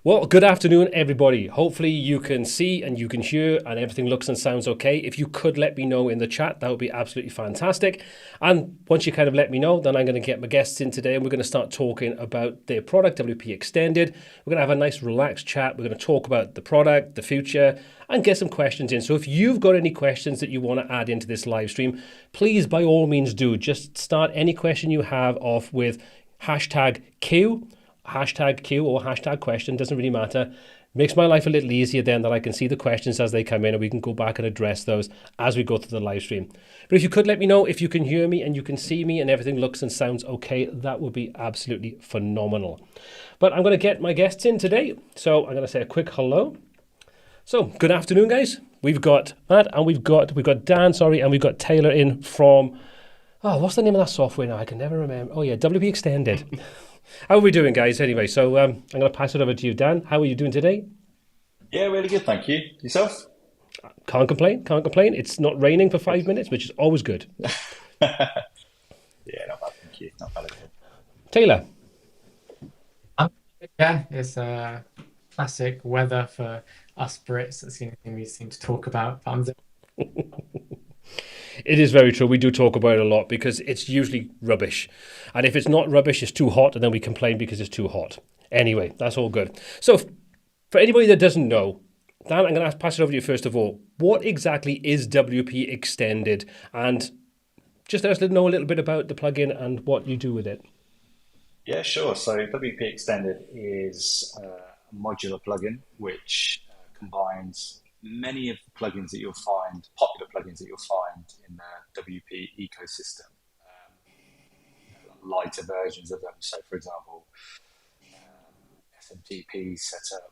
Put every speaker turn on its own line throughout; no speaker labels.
Well, good afternoon, everybody. Hopefully you can see and you can hear and everything looks and sounds okay. If you could let me know in the chat, that would be absolutely fantastic. And once you kind of let me know, then I'm going to get my guests in today and we're going to start talking about their product, WP Extended. We're going to have a nice relaxed chat. We're going to talk about the product, the future, and get some questions in. So if you've got any questions that you want to add into this live stream, please by all means do. Just start any question you have off with hashtag Q or hashtag question, doesn't really matter. Makes my life a little easier then that I can see the questions as they come in and we can go back and address those as we go through the live stream. But if you could let me know if you can hear me and you can see me and everything looks and sounds okay, that would be absolutely phenomenal. But I'm going to get my guests in today. So I'm going to say a quick hello. So good afternoon, guys. We've got Matt and we've got Dan, and we've got Taylor in from, what's the name of that software now? I can never remember. Oh yeah, WP Extended. How are we doing, guys? Anyway, so I'm going to pass it over to you, Dan. How are you doing today?
Yeah, really good, thank you. Yourself?
Can't complain. It's not raining for 5 minutes, which is always good.
Yeah, not bad, thank you. Not bad at all.
Taylor.
Yeah, it's classic weather for us Brits. That's the only thing we seem to talk about.
It is very true. We do talk about it a lot because it's usually rubbish. And if it's not rubbish, it's too hot, and then we complain because it's too hot. Anyway, that's all good. So for anybody that doesn't know, Dan, I'm going to pass it over to you first of all. What exactly is WP Extended? And just let us know a little bit about the plugin and what you do with it.
Yeah, sure. So WP Extended is a modular plugin which combines many of the plugins that you'll find, popular plugins that you'll find in the WP ecosystem, lighter versions of them. So, for example, SMTP setup,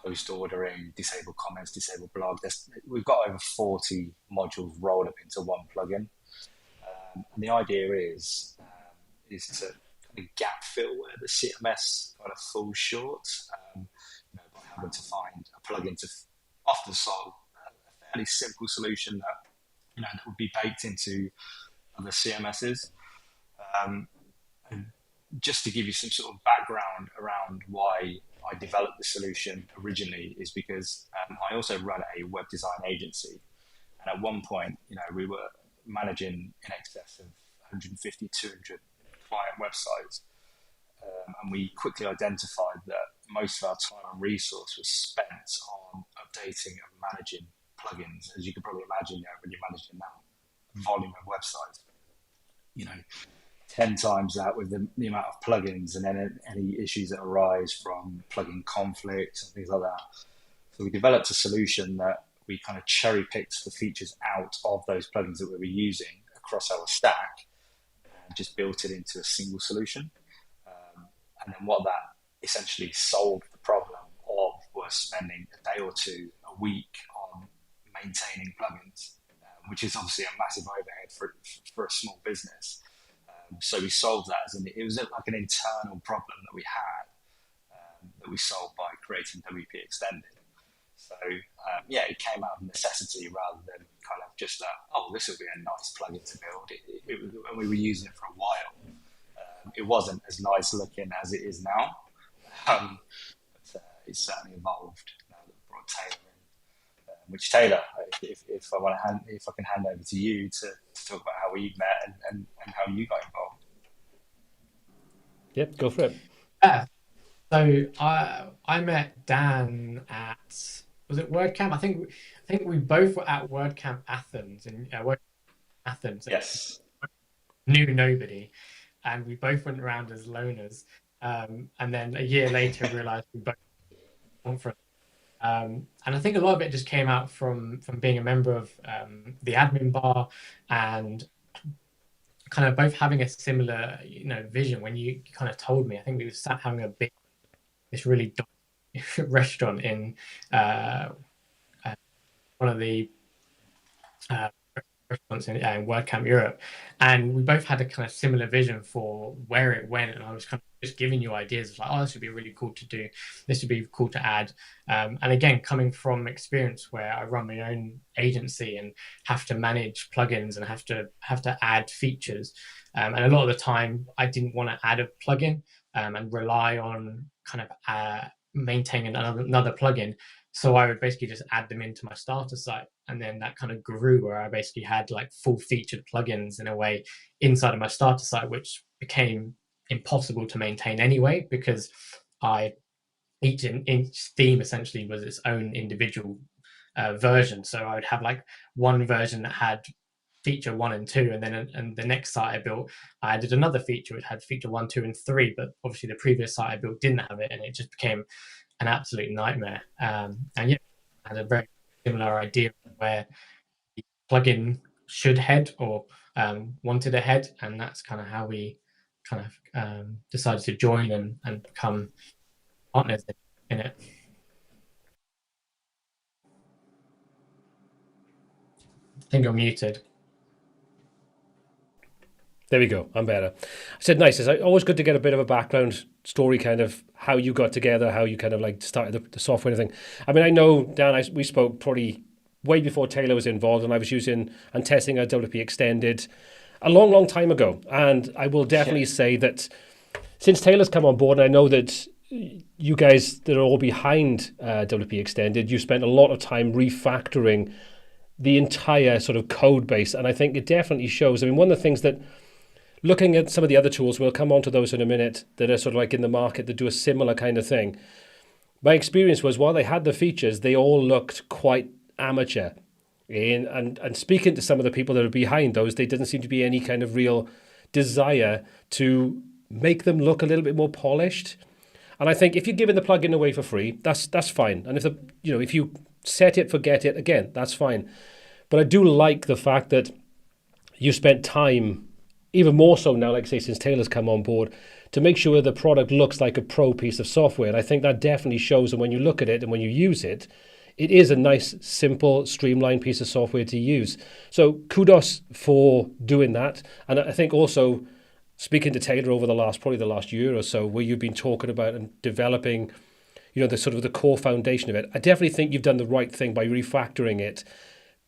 post ordering, disable comments, disable blog. We've got over 40 modules rolled up into one plugin. And the idea is to kind of gap fill where the CMS kind of falls short, by having to find a plugin to often solve a fairly simple solution that would be baked into other CMSs. And just to give you some sort of background around why I developed the solution originally is because I also run a web design agency, and at one point, we were managing in excess of 150, 200 client websites, and we quickly identified that most of our time and resource was spent on updating and managing plugins. As you can probably imagine, when you're managing that volume of websites, 10 times that with the amount of plugins, and then any issues that arise from plugin conflicts and things like that. So we developed a solution that we kind of cherry picked the features out of those plugins that we were using across our stack and just built it into a single solution. And then what that essentially solved the problem of was spending a day or two a week on maintaining plugins, which is obviously a massive overhead for a small business. So we solved that it was like an internal problem that we had that we solved by creating WP Extended. So it came out of necessity rather than kind of just this will be a nice plugin to build. And we were using it for a while. It wasn't as nice looking as it is now, but it's certainly evolved now that we brought Taylor in. Which Taylor, if I can hand over to you to talk about how we met and how you got involved.
Yep, go for it.
Yeah. So I met Dan at, was it WordCamp? I think we both were at WordCamp Athens Athens.
Yes.
Knew nobody, and we both went around as loners. And then a year later realized we both conference. And I think a lot of it just came out from being a member of the admin bar and kind of both having a similar, vision. When you kind of told me, I think we were sat having this really restaurant in one of the restaurants in WordCamp Europe, and we both had a kind of similar vision for where it went. And I was kind of just giving you ideas of like, this would be really cool to do. This would be cool to add. And again, coming from experience where I run my own agency and have to manage plugins and have to add features. And a lot of the time I didn't want to add a plugin and rely on kind of maintain another plugin. So I would basically just add them into my starter site, and then that kind of grew where I basically had like full featured plugins in a way inside of my starter site, which became impossible to maintain anyway because I each theme essentially was its own individual version. So I would have like one version that had feature 1 and 2, and then and the next site I built, I added another feature which had feature 1, 2, and 3. But obviously the previous site I built didn't have it, and it just became an absolute nightmare. And yeah, I had a very similar idea where the plugin should head or wanted a head, and that's kind of how we kind of decided to join and become partners in it. I think you're muted.
There we go. I'm better. I said nice. It's always good to get a bit of a background story, kind of how you got together, how you kind of like started the software and everything. I mean, I know, Dan, we spoke probably way before Taylor was involved, and I was using and testing a WP Extended a long, long time ago. And I will definitely say that since Taylor's come on board, and I know that you guys that are all behind WP Extended, you spent a lot of time refactoring the entire sort of code base. And I think it definitely shows. I mean, one of the things that looking at some of the other tools, we'll come on to those in a minute, that are sort of like in the market that do a similar kind of thing. My experience was while they had the features, they all looked quite amateur. And speaking to some of the people that are behind those, there didn't seem to be any kind of real desire to make them look a little bit more polished. And I think if you're giving the plugin away for free, that's fine. And if you set it, forget it, again, that's fine. But I do like the fact that you spent time, even more so now, like I say, since Taylor's come on board, to make sure the product looks like a pro piece of software. And I think that definitely shows, and when you look at it and when you use it, it is a nice, simple, streamlined piece of software to use. So kudos for doing that. And I think also speaking to Taylor over probably the last year or so, where you've been talking about and developing, the sort of the core foundation of it, I definitely think you've done the right thing by refactoring it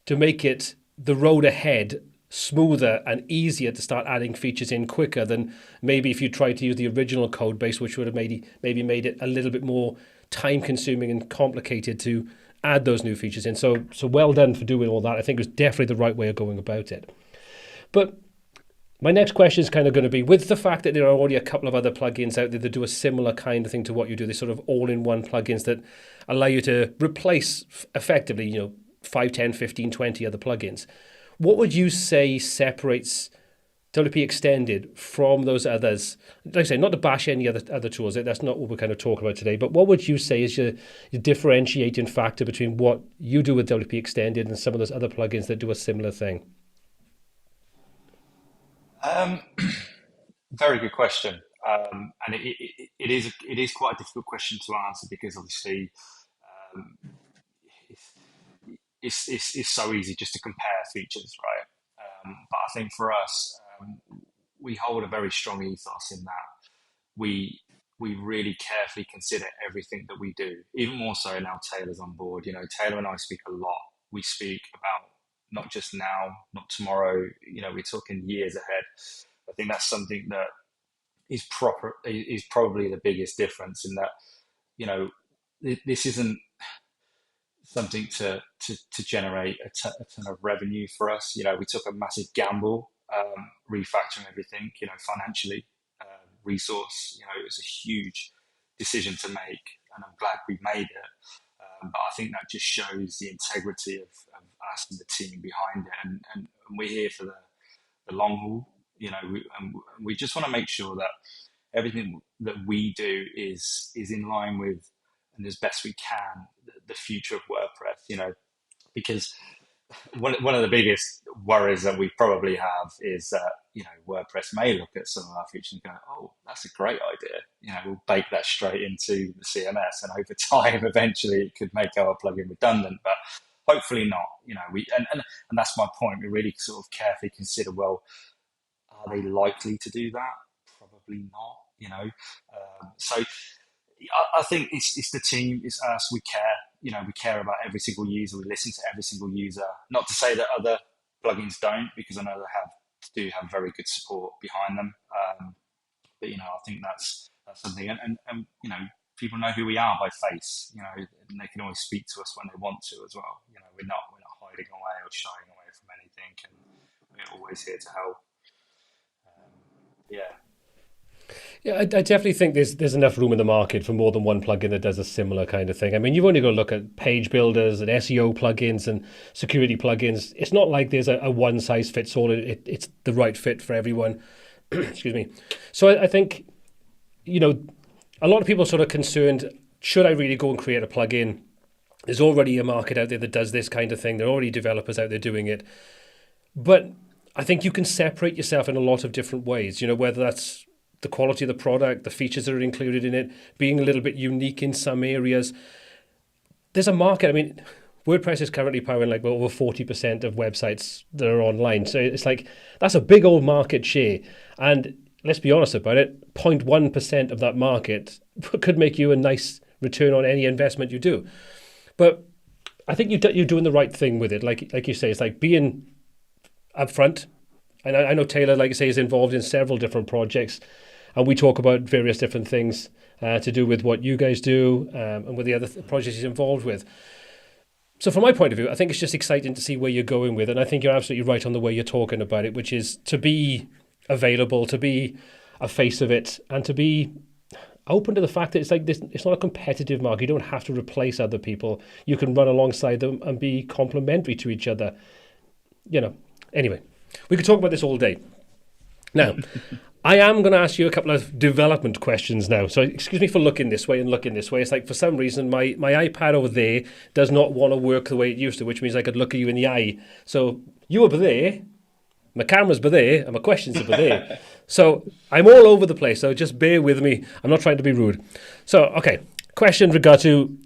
to make it the road ahead smoother and easier to start adding features in quicker than maybe if you tried to use the original code base, which would have maybe made it a little bit more time consuming and complicated to add those new features in. So well done for doing all that. I think it was definitely the right way of going about it. But my next question is kind of going to be, with the fact that there are already a couple of other plugins out there that do a similar kind of thing to what you do, they sort of all-in-one plugins that allow you to replace effectively, 5, 10, 15, 20 other plugins. What would you say separates WP Extended from those others? Like I say, not to bash any other tools, that's not what we're kind of talking about today, but what would you say is your differentiating factor between what you do with WP Extended and some of those other plugins that do a similar thing?
Very good question, and it is quite a difficult question to answer because obviously um, it's so easy just to compare features, right? But I think for us, we hold a very strong ethos in that we really carefully consider everything that we do. Even more so now Taylor's on board. Taylor and I speak a lot. We speak about not just now, not tomorrow. We're talking years ahead. I think that's something that is probably the biggest difference in that. This isn't something to generate a ton of revenue for us. We took a massive gamble, refactoring everything, financially, resource, it was a huge decision to make, and I'm glad we made it. But I think that just shows the integrity of us and the team behind it. And we're here for the long haul, and we just want to make sure that everything that we do is in line with, and as best we can, the future of WordPress, because one of the biggest worries that we probably have is that, WordPress may look at some of our features and go, oh, that's a great idea. We'll bake that straight into the CMS, and over time, eventually it could make our plugin redundant, but hopefully not. And that's my point. We really sort of carefully consider, well, are they likely to do that? Probably not, so I think it's the team, it's us. We care, we care about every single user. We listen to every single user. Not to say that other plugins don't, because I know they do have very good support behind them. But I think that's something. And people know who we are by face, and they can always speak to us when they want to as well. We're not hiding away or shying away from anything, and we're always here to help. Yeah.
Yeah, I definitely think there's enough room in the market for more than one plugin that does a similar kind of thing. I mean, you've only got to look at page builders and SEO plugins and security plugins. It's not like there's a one size fits all. It's the right fit for everyone. Excuse me. So I think, a lot of people are sort of concerned, should I really go and create a plugin? There's already a market out there that does this kind of thing. There are already developers out there doing it. But I think you can separate yourself in a lot of different ways, whether that's the quality of the product, the features that are included in it, being a little bit unique in some areas. There's a market. I mean, WordPress is currently powering like over 40% of websites that are online. So it's like, that's a big old market share. And let's be honest about it, 0.1% of that market could make you a nice return on any investment you do. But I think you're doing the right thing with it. Like you say, it's like being upfront. And I know Taylor, like you say, is involved in several different projects. And we talk about various different things to do with what you guys do and with the other projects he's involved with. So from my point of view, I think it's just exciting to see where you're going with it. And I think you're absolutely right on the way you're talking about it, which is to be available, to be a face of it, and to be open to the fact that it's like this. It's not a competitive market. You don't have to replace other people. You can run alongside them and be complementary to each other. Anyway, we could talk about this all day. Now, I am going to ask you a couple of development questions now. So excuse me for looking this way and looking this way. It's like for some reason my iPad over there does not want to work the way it used to, which means I could look at you in the eye. So you over there, my camera's over there, and my questions are over there. So I'm all over the place, so just bear with me. I'm not trying to be rude. So, okay, question in regard to,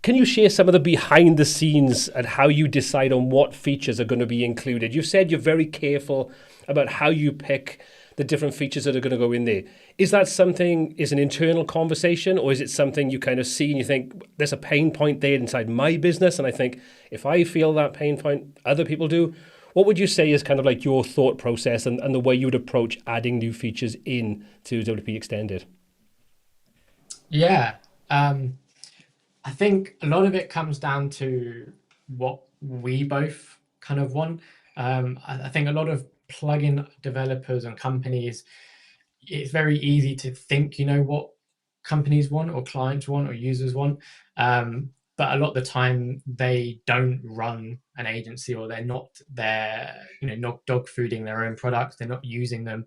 can you share some of the behind the scenes and how you decide on what features are going to be included? You said you're very careful about how you pick the different features that are going to go in there. Is that something, is an internal conversation, or is it something you kind of see and you think, there's a pain point there inside my business, and I think if I feel that pain point, other people do? What would you say is kind of like your thought process and the way you would approach adding new features in to WP Extended?
Yeah. I think a lot of it comes down to what we both kind of want. I think a lot of plugin developers and companies, it's very easy to think what companies want or clients want or users want. But a lot of the time they don't run an agency, or they're not not dog fooding their own products. They're not using them.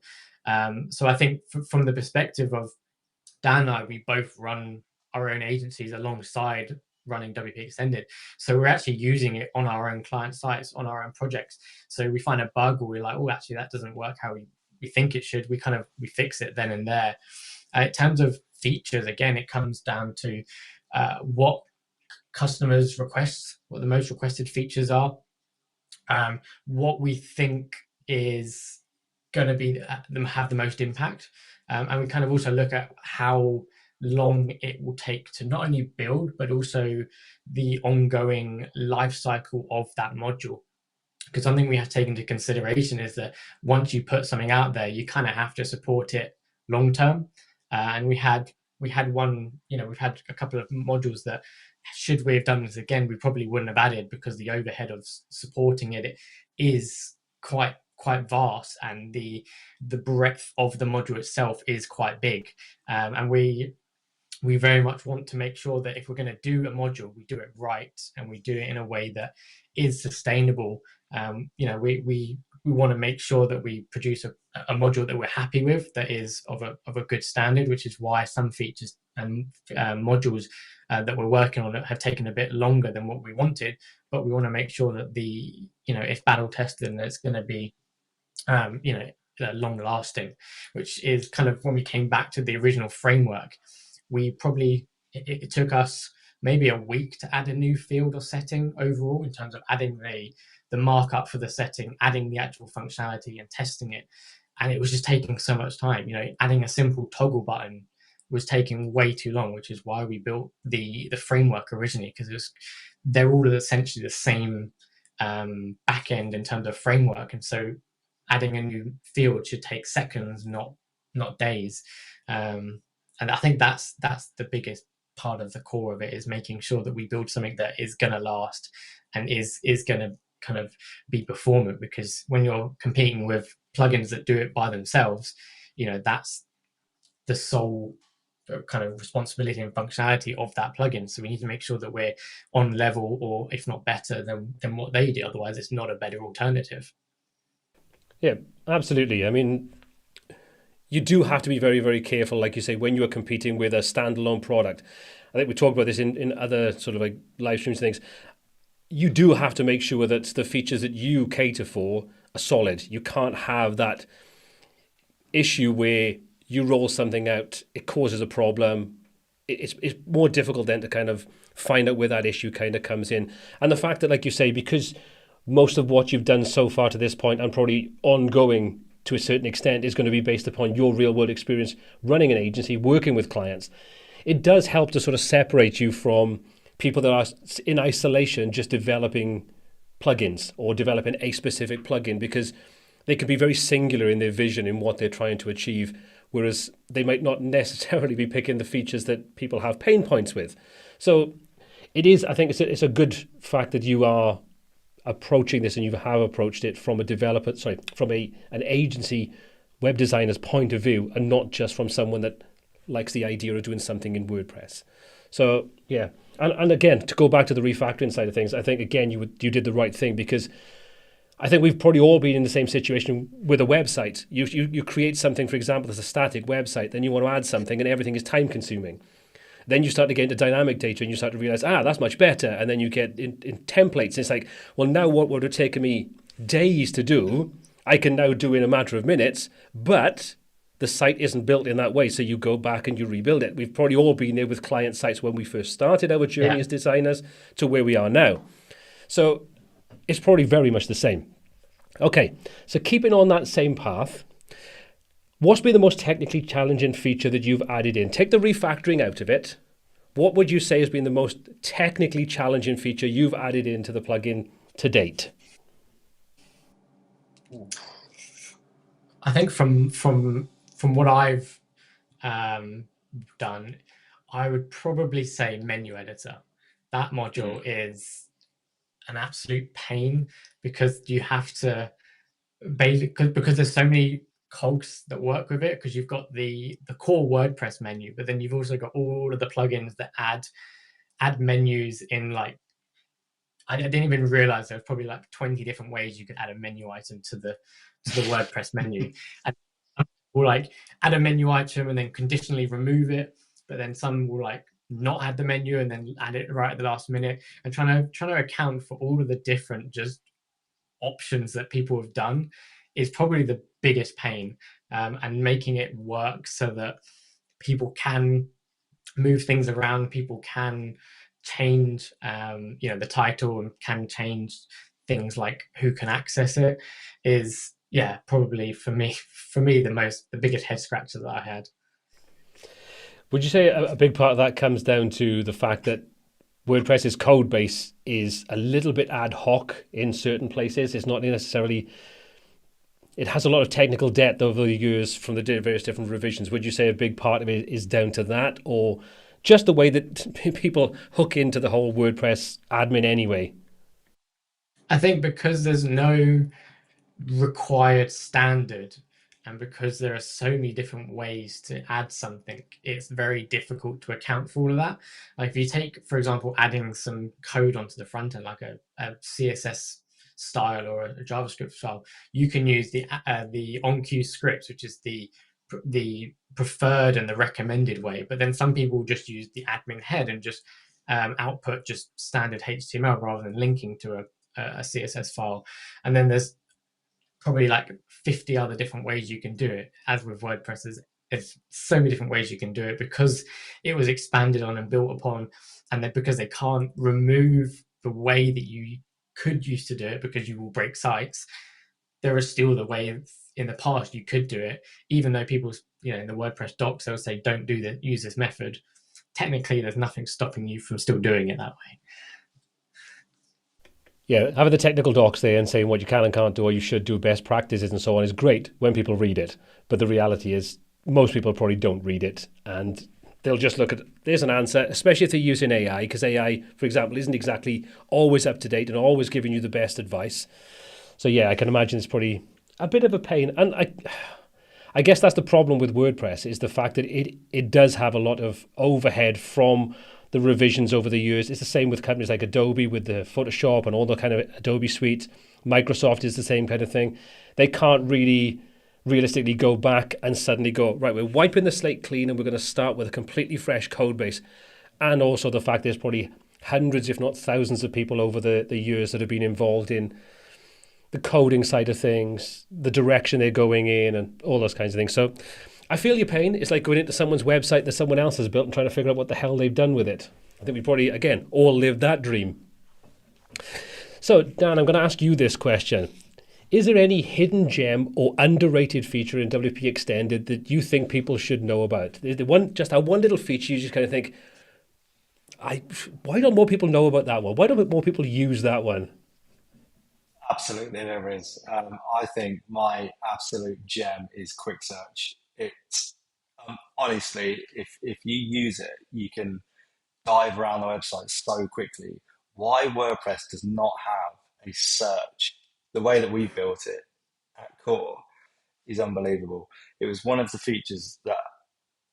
So I think from the perspective of Dan and I, we both run our own agencies alongside running WP Extended. So we're actually using it on our own client sites, on our own projects. So we find a bug, or we're like, oh, actually that doesn't work how we think it should. We fix it then and there. In terms of features, again, it comes down to what customers request, what the most requested features are, what we think is going to be them have the most impact, and we kind of also look at how long it will take to not only build but also the ongoing life cycle of that module. Because something we have to take into consideration is that once you put something out there, you kind of have to support it long term. And we had one, we've had a couple of modules that, should we have done this again, we probably wouldn't have added, because the overhead of supporting it is quite vast, and the breadth of the module itself is quite big. And we very much want to make sure that if we're going to do a module, we do it right, and we do it in a way that is sustainable. We want to make sure that we produce a module that we're happy with, that is of a good standard, which is why some features and modules that we're working on have taken a bit longer than what we wanted. But we want to make sure that it's battle tested and it's going to be long lasting, which is kind of when we came back to the original framework. It took us maybe a week to add a new field or setting overall, in terms of adding the markup for the setting, adding the actual functionality and testing it. And it was just taking so much time. Adding a simple toggle button was taking way too long, which is why we built the framework originally, because they're all essentially the same back end in terms of framework. And so adding a new field should take seconds, not days. I think that's the biggest part of the core of it, is making sure that we build something that is going to last and is going to kind of be performant. Because when you're competing with plugins that do it by themselves, that's the sole kind of responsibility and functionality of that plugin. So we need to make sure that we're on level, or if not better than what they do. Otherwise, it's not a better alternative.
Yeah, absolutely. I mean, you do have to be very, very careful, like you say, when you are competing with a standalone product. I think we talked about this in other sort of like live streams and things. You do have to make sure that the features that you cater for are solid. You can't have that issue where you roll something out, it causes a problem. It's more difficult then to kind of find out where that issue kind of comes in. And the fact that, like you say, because most of what you've done so far to this point, and probably ongoing to a certain extent, is going to be based upon your real world experience running an agency, working with clients, it does help to sort of separate you from people that are in isolation just developing plugins or developing a specific plugin, because they can be very singular in their vision in what they're trying to achieve, whereas they might not necessarily be picking the features that people have pain points with. So it is, I think it's a good fact that you are approaching this, and you have approached it from an agency web designer's point of view, and not just from someone that likes the idea of doing something in WordPress. So yeah, and again, to go back to the refactoring side of things, I think again you did the right thing, because I think we've probably all been in the same situation with a website. You create something, for example, as a static website, then you want to add something, and everything is time consuming. Then you start to get into dynamic data, and you start to realize, that's much better. And then you get in templates. It's like, well, now what would have taken me days to do, I can now do in a matter of minutes, but the site isn't built in that way. So you go back and you rebuild it. We've probably all been there with client sites when we first started our journey as designers to where we are now. So it's probably very much the same. Okay, so keeping on that same path, what's been the most technically challenging feature that you've added in? Take the refactoring out of it. What would you say has been the most technically challenging feature you've added into the plugin to date?
I think from what I've done, I would probably say menu editor. That module is an absolute pain, because you have to basically, because there's so many cogs that work with it, because you've got the core WordPress menu, but then you've also got all of the plugins that add menus in, like, I didn't even realize there's probably like 20 different ways you could add a menu item to the WordPress menu. And will like add a menu item and then conditionally remove it, but then some will like not add the menu and then add it right at the last minute, and trying to account for all of the different just options that people have done is probably the biggest pain, and making it work so that people can move things around, people can change the title, and can change things like who can access it, is probably for me the biggest head scratcher that I had.
Would you say a big part of that comes down to the fact that WordPress's code base is a little bit ad hoc in certain places? It's not necessarily, it has a lot of technical depth over the years from the various different revisions. Would you say a big part of it is down to that, or just the way that people hook into the whole WordPress admin anyway?
I think because there's no required standard, and because there are so many different ways to add something, it's very difficult to account for all of that. Like if you take, for example, adding some code onto the front end, like a CSS style or a JavaScript style, you can use the on-queue scripts, which is the preferred and the recommended way. But then some people just use the admin head and just output just standard HTML rather than linking to a CSS file. And then there's probably like 50 other different ways you can do it. As with WordPress, there's so many different ways you can do it, because it was expanded on and built upon, and then because they can't remove the way that you could used to do it because you will break sites, there is still the way in the past you could do it, even though people, in the WordPress docs, they'll say don't do that, use this method. Technically, there's nothing stopping you from still doing it that way.
Yeah, having the technical docs there and saying what you can and can't do, or you should do, best practices and so on, is great when people read it. But the reality is, most people probably don't read it, and they'll just look at there's an answer, especially if they're using AI, because AI, for example, isn't exactly always up to date and always giving you the best advice. So yeah, I can imagine it's probably a bit of a pain, and I guess that's the problem with WordPress is the fact that it does have a lot of overhead from the revisions over the years. It's the same with companies like Adobe with the Photoshop and all the kind of Adobe suite. Microsoft is the same kind of thing. They can't really realistically go back and suddenly go, right, we're wiping the slate clean and we're going to start with a completely fresh code base. And also the fact there's probably hundreds, if not thousands of people over the years that have been involved in the coding side of things, the direction they're going in, and all those kinds of things. So I feel your pain. It's like going into someone's website that someone else has built and trying to figure out what the hell they've done with it. I think we probably, again, all lived that dream. So, Dan, I'm going to ask you this question. Is there any hidden gem or underrated feature in WP Extended that you think people should know about? Is there one, just a one little feature you just kind of think, why don't more people know about that one? Why don't more people use that one?
Absolutely, there is. I think my absolute gem is quick search. It's honestly, if you use it, you can dive around the website so quickly. Why WordPress does not have a search the way that we built it at core is unbelievable. It was one of the features that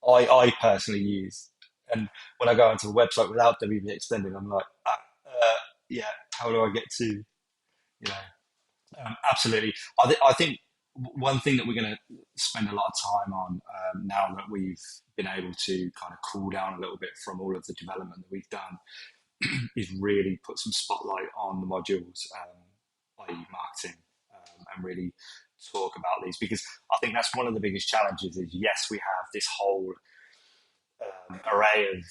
I personally use. And when I go onto a website without WP Extended, I'm like, yeah, how do I get to, absolutely. I think one thing that we're going to spend a lot of time on now that we've been able to kind of cool down a little bit from all of the development that we've done is really put some spotlight on the modules, i.e. marketing, and really talk about these, because I think that's one of the biggest challenges is, yes, we have this whole array of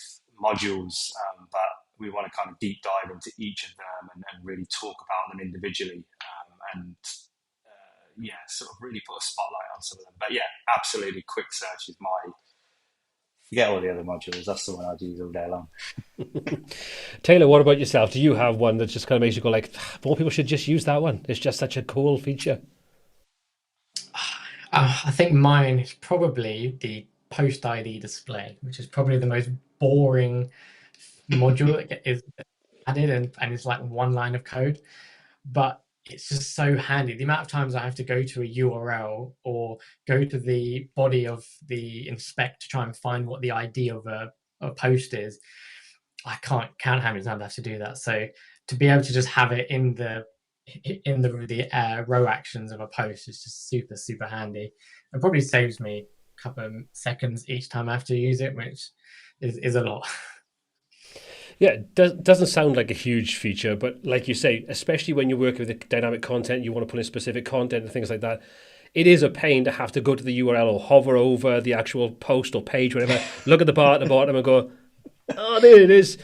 modules, but we want to kind of deep dive into each of them and really talk about them individually, and yeah, sort of really put a spotlight on some of them. But yeah, absolutely, quick search is my, forget all the other modules, that's the one I'd use all day long.
Taylor, what about yourself? Do you have one that just kind of makes you go like, more people should just use that one? It's just such a cool feature.
I think mine is probably the post ID display, which is probably the most boring module that is added, and it's like one line of code, but it's just so handy. The amount of times I have to go to a URL or go to the body of the inspect to try and find what the ID of a post is, I can't count how many times I have to do that. So to be able to just have it in the row actions of a post is just super handy. It probably saves me a couple of seconds each time I have to use it, which is a lot.
Yeah, it doesn't sound like a huge feature, but like you say, especially when you work with the dynamic content, you want to put in specific content and things like that. It is a pain to have to go to the URL or hover over the actual post or page, whatever, look at the bar at the bottom and go, oh, there it is.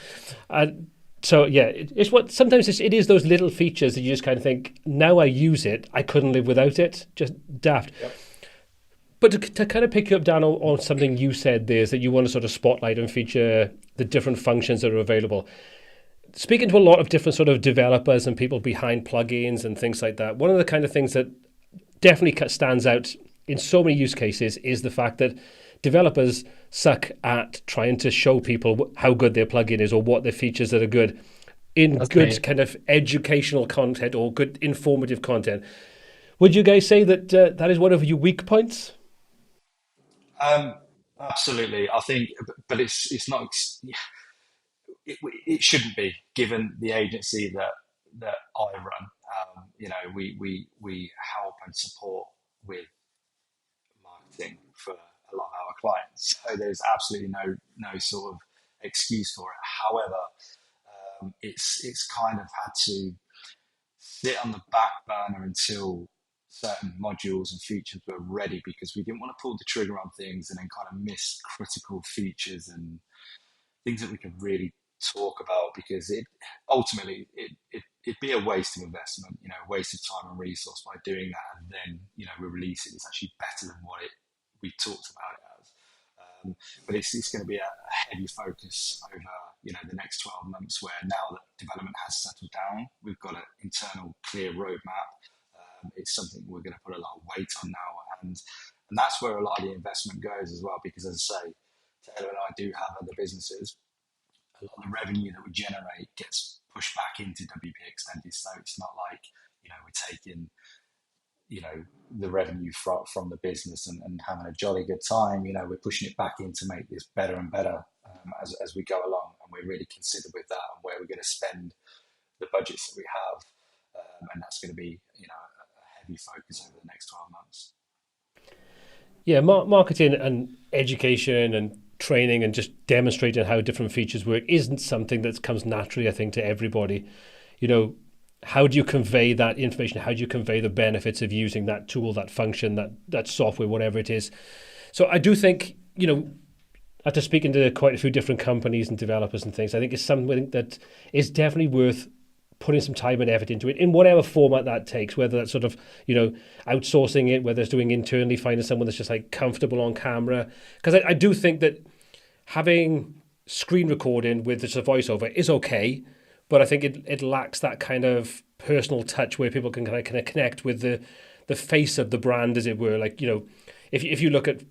And so yeah, it's what sometimes it is those little features that you just kind of think, now I use it, I couldn't live without it. Just daft. Yep. But to kind of pick you up, Dan, on something you said there is that you want to sort of spotlight and feature the different functions that are available. Speaking to a lot of different sort of developers and people behind plugins and things like that, one of the kind of things that definitely stands out in so many use cases is the fact that developers suck at trying to show people how good their plugin is or what the features that are good in That's good great. Kind of educational content or good informative content. Would you guys say that that is one of your weak points?
Absolutely, I think, but it's not. It shouldn't be, given the agency that I run. We help and support with marketing for a lot of our clients, so there's absolutely no sort of excuse for it. However, it's kind of had to sit on the back burner until certain modules and features were ready, because we didn't want to pull the trigger on things and then kind of miss critical features and things that we could really talk about, because it ultimately it'd be a waste of investment, a waste of time and resource by doing that, and then we release it. It's actually better than what we talked about it as. But it's going to be a heavy focus over the next 12 months, where now that development has settled down, we've got an internal clear roadmap. It's something we're going to put a lot of weight on now, and And that's where a lot of the investment goes as well, because as I say, Taylor and I do have other businesses. A lot of the revenue that we generate gets pushed back into WP Extended. So it's not like, we're taking, the revenue from the business and having a jolly good time. We're pushing it back in to make this better and better as we go along. And we're really considered with that and where we're going to spend the budgets that we have. And that's going to be, a heavy focus over the next 12 months.
Yeah, marketing and education and training and just demonstrating how different features work isn't something that comes naturally, I think, to everybody. How do you convey that information? How do you convey the benefits of using that tool, that function, that software, whatever it is? So I do think, after speaking to quite a few different companies and developers and things, I think it's something that is definitely worth putting some time and effort into it in whatever format that takes, whether that's sort of, outsourcing it, whether it's doing internally, finding someone that's just like comfortable on camera. Because I do think that having screen recording with just a voiceover is okay, but I think it lacks that kind of personal touch where people can kind of connect with the face of the brand, as it were. Like, if you look at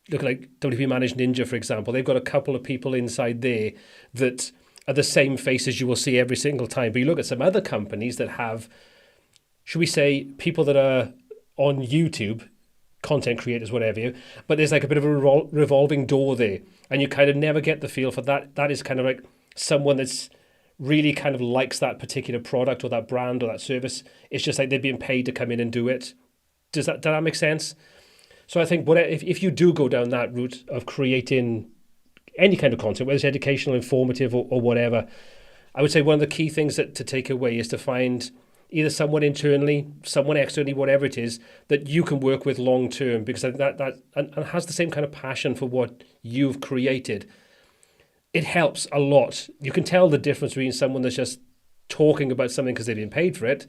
like WP Managed Ninja, for example, they've got a couple of people inside there that are the same faces you will see every single time. But you look at some other companies that have, should we say, people that are on YouTube, content creators, whatever, but there's like a bit of a revolving door there, and you kind of never get the feel for that. That is kind of like someone that's really kind of likes that particular product or that brand or that service. It's just like they're being paid to come in and do it. Does that make sense? So I think if you do go down that route of creating any kind of content, whether it's educational, informative, or whatever, I would say one of the key things to take away is to find either someone internally, someone externally, whatever it is, that you can work with long term, because that has the same kind of passion for what you've created. It helps a lot. You can tell the difference between someone that's just talking about something because they've been paid for it,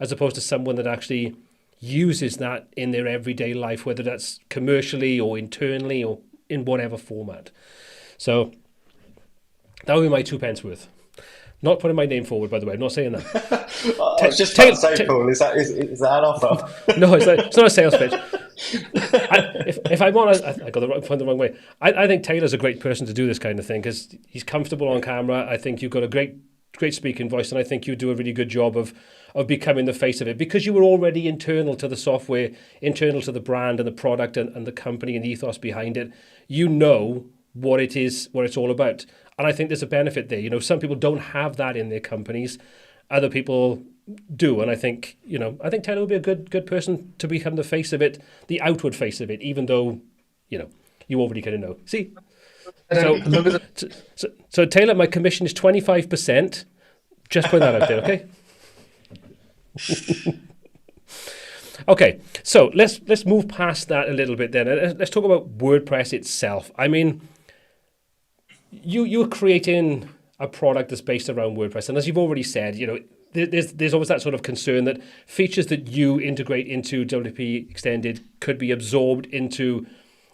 as opposed to someone that actually uses that in their everyday life, whether that's commercially or internally or in whatever format. So that would be my 2 pence worth. Not putting my name forward, by the way. I'm not saying that.
I was just about to say, Paul, is that an offer?
No, it's not a sales pitch. If I'm honest, I got the wrong way. I think Taylor's a great person to do this kind of thing because he's comfortable on camera. I think you've got a great speaking voice, and I think you do a really good job of becoming the face of it because you were already internal to the software, internal to the brand and the product and the company and the ethos behind it. You know what it is, what it's all about. And I think there's a benefit there. Some people don't have that in their companies. Other people do. And I think Taylor will be a good person to become the face of it, the outward face of it, even though, you already kind of know. See? So Taylor, my commission is 25%. Just put that out there, okay? Okay, so let's move past that a little bit then. Let's talk about WordPress itself. I mean, you're creating a product that's based around WordPress, and as you've already said, there's always that sort of concern that features that you integrate into WP Extended could be absorbed into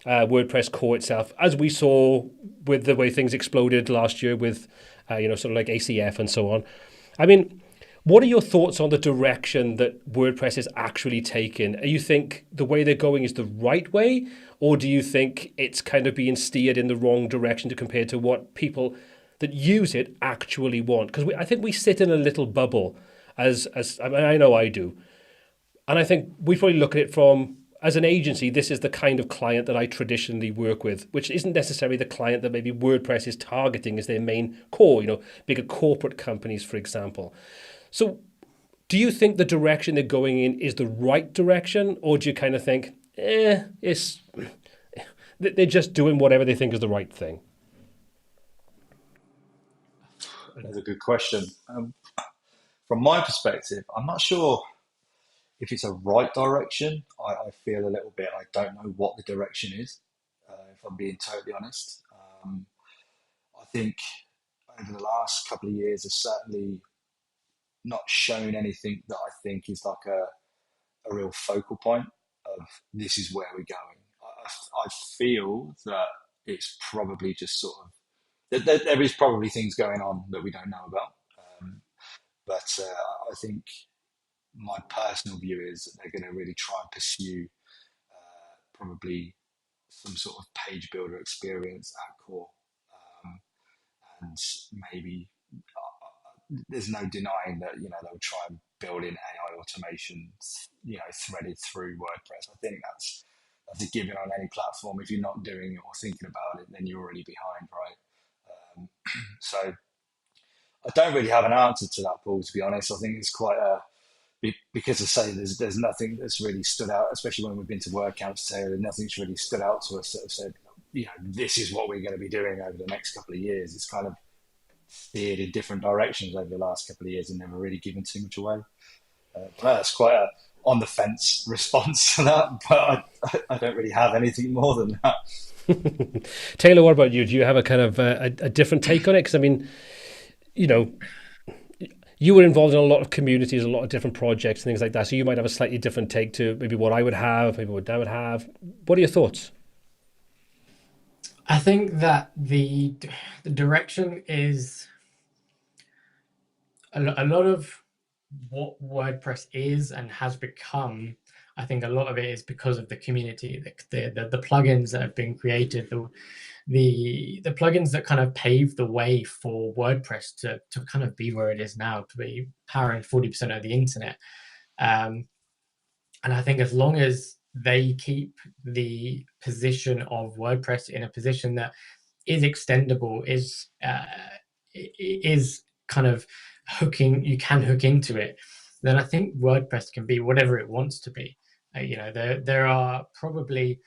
WordPress core itself, as we saw with the way things exploded last year with, sort of like ACF and so on. I mean, what are your thoughts on the direction that WordPress is actually taking? Do you think the way they're going is the right way, or do you think it's kind of being steered in the wrong direction to compare to what people that use it actually want? Because I think we sit in a little bubble, as I know I do, and I think we probably look at it from, as an agency, this is the kind of client that I traditionally work with, which isn't necessarily the client that maybe WordPress is targeting as their main core, bigger corporate companies, for example. So do you think the direction they're going in is the right direction, or do you kind of think, they're just doing whatever they think is the right thing?
That's a good question. From my perspective, I'm not sure if it's a right direction. I feel a little bit, I don't know what the direction is, if I'm being totally honest. I think over the last couple of years, has certainly not shown anything that I think is like a real focal point of this is where we're going. I feel that it's probably just sort of, there is probably things going on that we don't know about. But I think my personal view is that they're going to really try and pursue probably some sort of page builder experience at core. And maybe there's no denying that, they'll try and build in AI automation, threaded through WordPress. I think that's a given on any platform. If you're not doing it or thinking about it, then you're already behind, right? So I don't really have an answer to that, Paul, to be honest. I think it's quite because I say there's nothing that's really stood out, especially when we've been to WordCamps today. Nothing's really stood out to us that have said, this is what we're going to be doing over the next couple of years. It's kind of steered in different directions over the last couple of years and never really given too much away. That's quite a on the fence response to that, but I don't really have anything more than that.
Taylor, what about you? Do you have a kind of a different take on it? Because I mean, you were involved in a lot of communities, a lot of different projects and things like that. So you might have a slightly different take to maybe what I would have, maybe what Dan would have. What are your thoughts?
I think that the direction is a lot of what WordPress is and has become. I think a lot of it is because of the community, the plugins that have been created, the plugins that kind of paved the way for WordPress to kind of be where it is now, to be powering 40% of the internet. And I think as long as they keep the position of WordPress in a position that is extendable, is kind of you can hook into it, then I think WordPress can be whatever it wants to be. There are probably,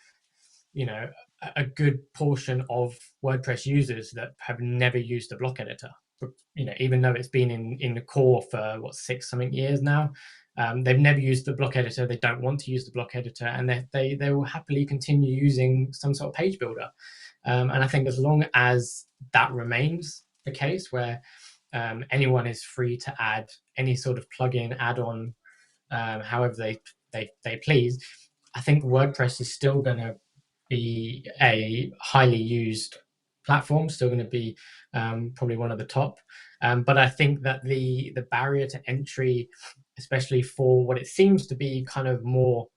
a good portion of WordPress users that have never used a block editor. But, even though it's been in the core for 6 something years now, they've never used the block editor. They don't want to use the block editor, and they will happily continue using some sort of page builder. And I think as long as that remains the case, where anyone is free to add any sort of plugin, add-on, however they please, I think WordPress is still going to be a highly used platform, still going to be probably one of the top. But I think that the barrier to entry, especially for what it seems to be kind of more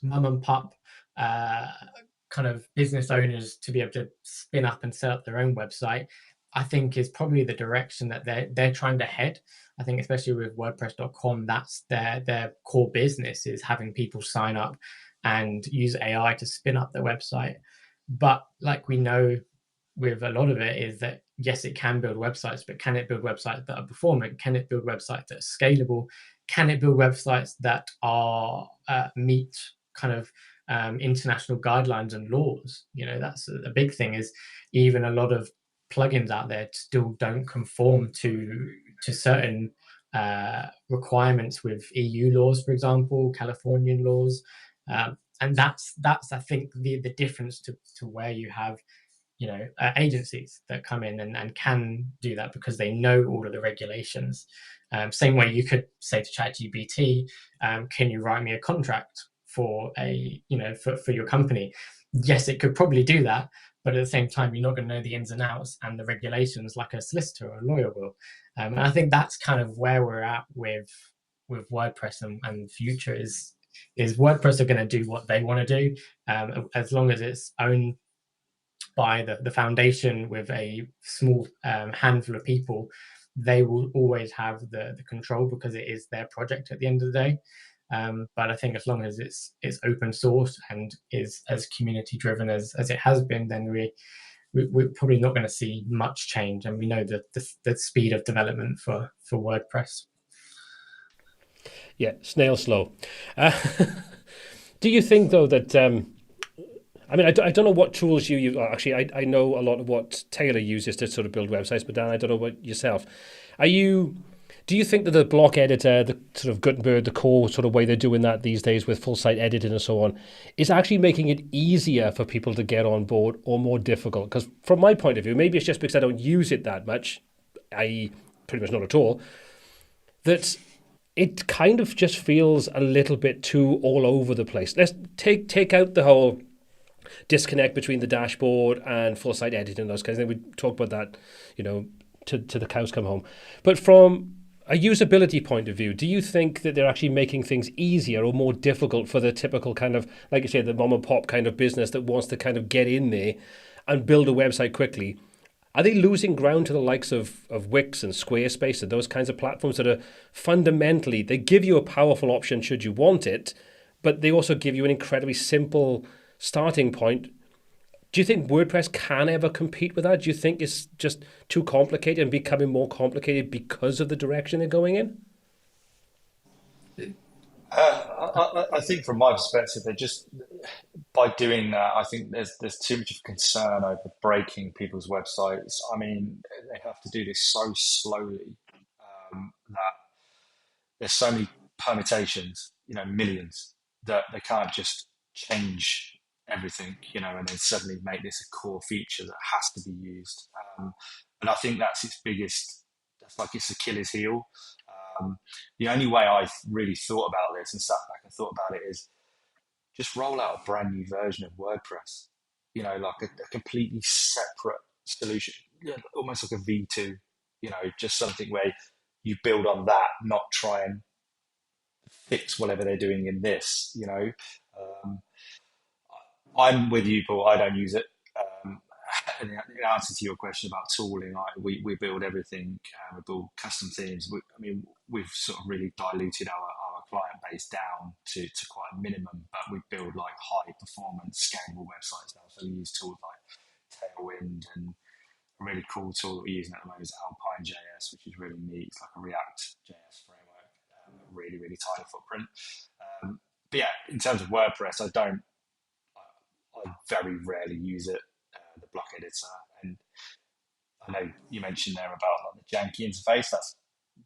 mum and pop kind of business owners to be able to spin up and set up their own website, I think is probably the direction that they're trying to head. I think especially with WordPress.com, that's their core business, is having people sign up and use AI to spin up their website. But like we know with a lot of it is that, yes, it can build websites, but can it build websites that are performant? Can it build websites that are scalable? Can it build websites that are meet kind of international guidelines and laws? That's a big thing, is even a lot of plugins out there still don't conform to certain requirements with EU laws, for example, Californian laws. And that's I think the difference to where you have agencies that come in and can do that because they know all of the regulations. Same way you could say to ChatGPT, can you write me a contract for for your company? Yes, it could probably do that, but at the same time, you're not going to know the ins and outs and the regulations like a solicitor or a lawyer will. And I think that's kind of where we're at with WordPress, and the future is WordPress are going to do what they want to do, as long as it's owned by the foundation with a small handful of people. They will always have the control because it is their project at the end of the day. But I think as long as it's open source and is as community driven as it has been, then we're probably not going to see much change. And we know the speed of development for WordPress.
Yeah, snail slow. Do you think though that I mean, I don't know what tools you use. Actually, I know a lot of what Taylor uses to sort of build websites, but Dan, I don't know what yourself. Do you think that the block editor, the sort of Gutenberg, the core sort of way they're doing that these days with full site editing and so on, is actually making it easier for people to get on board or more difficult? Because from my point of view, maybe it's just because I don't use it that much, i.e. pretty much not at all, that it kind of just feels a little bit too all over the place. Let's take out the whole disconnect between the dashboard and full site editing, those kinds of things. We talk about that, to the cows come home. But from a usability point of view, do you think that they're actually making things easier or more difficult for the typical kind of, like you say, the mom and pop kind of business that wants to kind of get in there and build a website quickly? Are they losing ground to the likes of Wix and Squarespace and those kinds of platforms that are fundamentally, they give you a powerful option should you want it, but they also give you an incredibly simple starting point? Do you think WordPress can ever compete with that? Do you think it's just too complicated and becoming more complicated because of the direction they're going in?
I think from my perspective, they just by doing that, I think there's too much of concern over breaking people's websites. I mean, they have to do this so slowly that there's so many permutations, millions, that they can't just change everything, and then suddenly make this a core feature that has to be used. And I think that's its biggest, that's like its Achilles heel. The only way I've really thought about this and sat back and thought about it is just roll out a brand new version of WordPress, like a completely separate solution, almost like a V2, just something where you build on that, not try and fix whatever they're doing in this, I'm with you, Paul. I don't use it. In answer to your question about tooling, we build everything. We build custom themes. We've sort of really diluted our client base down to quite a minimum, but we build like high performance, scalable websites now. So we use tools like Tailwind, and a really cool tool that we're using at the moment is Alpine JS, which is really neat. It's like a React JS framework, really, really tiny footprint. But yeah, in terms of WordPress, I very rarely use it, the block editor. And I know you mentioned there about like the janky interface. That's